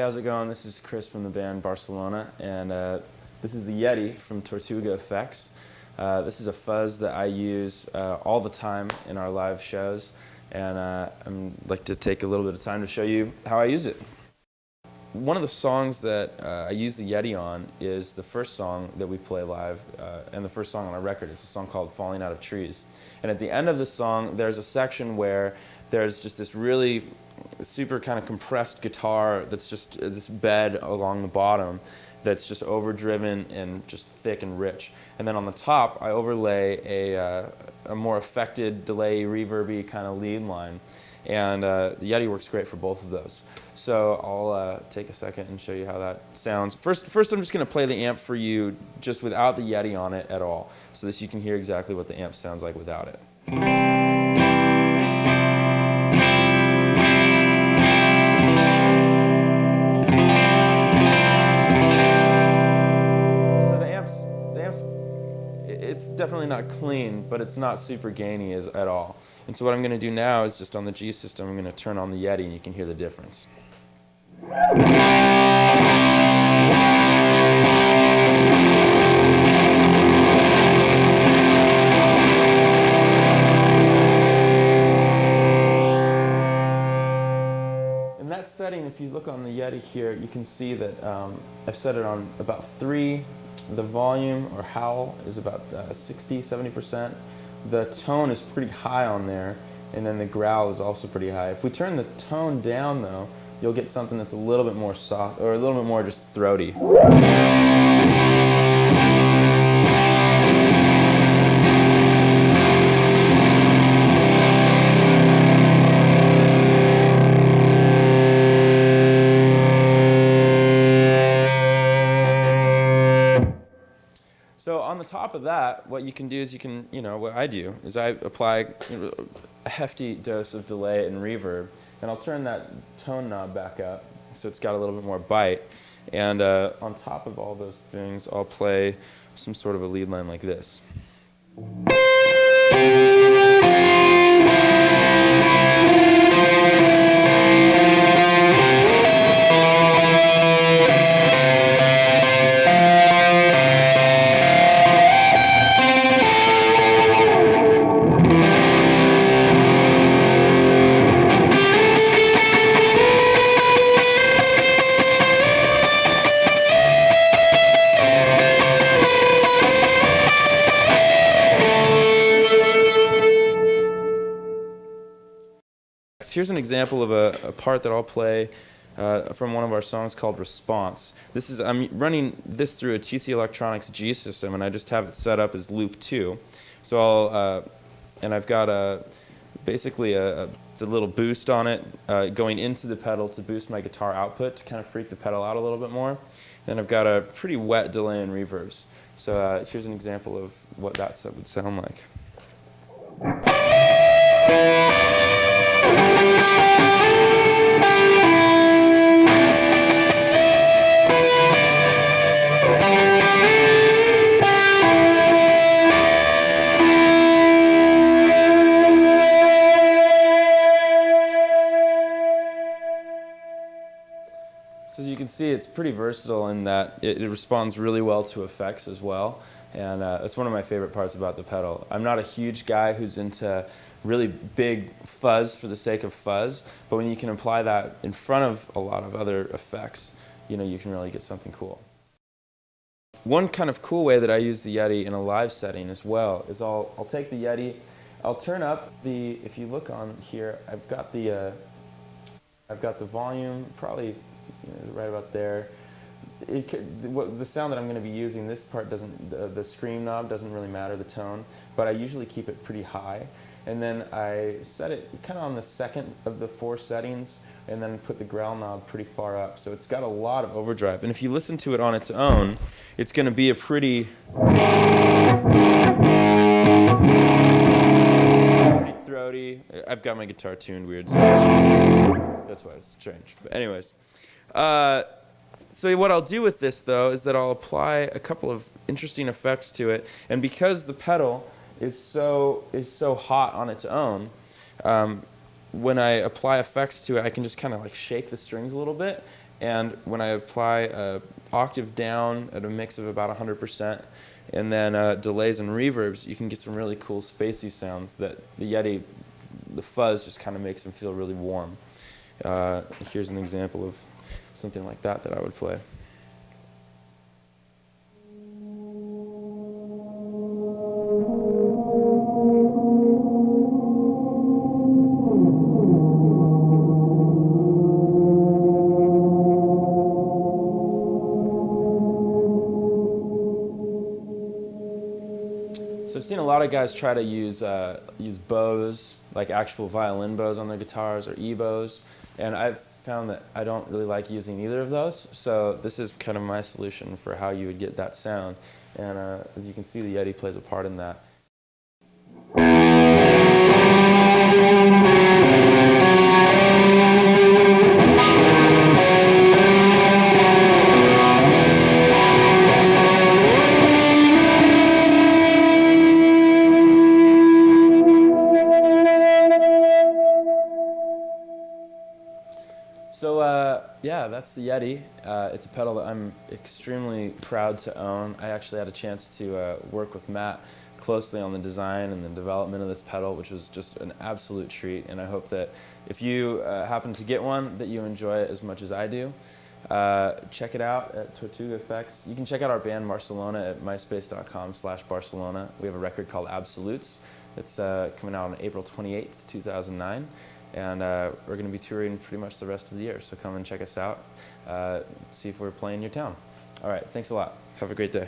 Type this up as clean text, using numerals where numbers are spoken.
how's it going? This is Chris from the band Barcelona, and this is the Yeti from Tortuga Effects. This is a fuzz that I use all the time in our live shows, and I'd like to take a little bit of time to show you how I use it. One of the songs that I use the Yeti on is the first song that we play live, and the first song on our record. It's a song called Falling Out of Trees. And at the end of the song, there's a section where there's just this really super kind of compressed guitar that's just this bed along the bottom that's just overdriven and just thick and rich. And then on the top, I overlay a more affected, delay, reverby kind of lead line. And the Yeti works great for both of those. So I'll take a second and show you how that sounds. First I'm just going to play the amp for you just without the Yeti on it at all, so that you can hear exactly what the amp sounds like without it. It's definitely not clean, but it's not super gainy at all. And so what I'm going to do now is just on the G system, I'm going to turn on the Yeti and you can hear the difference. In that setting, if you look on the Yeti here, you can see that I've set it on about 3. The volume, or howl, is about 60–70%. The tone is pretty high on there, and then the growl is also pretty high. If we turn the tone down, though, you'll get something that's a little bit more soft, or a little bit more just throaty. So on the top of that, what you can do is what I do is I apply a hefty dose of delay and reverb, and I'll turn that tone knob back up so it's got a little bit more bite. And on top of all those things, I'll play some sort of a lead line like this. Here's an example of a part that I'll play from one of our songs called Response. I'm running this through a TC Electronics G system, and I just have it set up as loop 2. So I've got basically a little boost on it going into the pedal to boost my guitar output to kind of freak the pedal out a little bit more. Then I've got a pretty wet delay and reverbs. So here's an example of what that would sound like. So as you can see, it's pretty versatile in that it responds really well to effects as well, and that's one of my favorite parts about the pedal. I'm not a huge guy who's into really big fuzz for the sake of fuzz, but when you can apply that in front of a lot of other effects, you can really get something cool. One kind of cool way that I use the Yeti in a live setting as well is I'll take the Yeti, I'll turn up if you look on here, I've got the volume probably right about there. The sound that I'm going to be using, this part doesn't, the scream knob doesn't really matter, the tone, but I usually keep it pretty high. And then I set it kind of on the second of the 4 settings, and then put the growl knob pretty far up. So it's got a lot of overdrive. And if you listen to it on its own, it's going to be a pretty throaty. I've got my guitar tuned weird, so that's why it's strange. But anyways. So what I'll do with this, though, is that I'll apply a couple of interesting effects to it, and because the pedal is so hot on its own, when I apply effects to it, I can just kind of like shake the strings a little bit, And when I apply an octave down at a mix of about 100%, and then delays and reverbs, you can get some really cool spacey sounds that the Yeti, the fuzz just kind of makes them feel really warm. Here's an example of something like that I would play. So I've seen a lot of guys try to use bows, like actual violin bows on their guitars, or E-bows, and I've found that I don't really like using either of those, so this is kind of my solution for how you would get that sound. And as you can see, the Yeti plays a part in that. So yeah, that's the Yeti. It's a pedal that I'm extremely proud to own. I actually had a chance to work with Matt closely on the design and the development of this pedal, which was just an absolute treat. And I hope that if you happen to get one, that you enjoy it as much as I do. Check it out at Tortuga Effects. You can check out our band Barcelona at myspace.com/Barcelona. We have a record called Absolutes. It's coming out on April 28th, 2009. And we're going to be touring pretty much the rest of the year, so come and check us out, see if we're playing your town. All right, thanks a lot. Have a great day.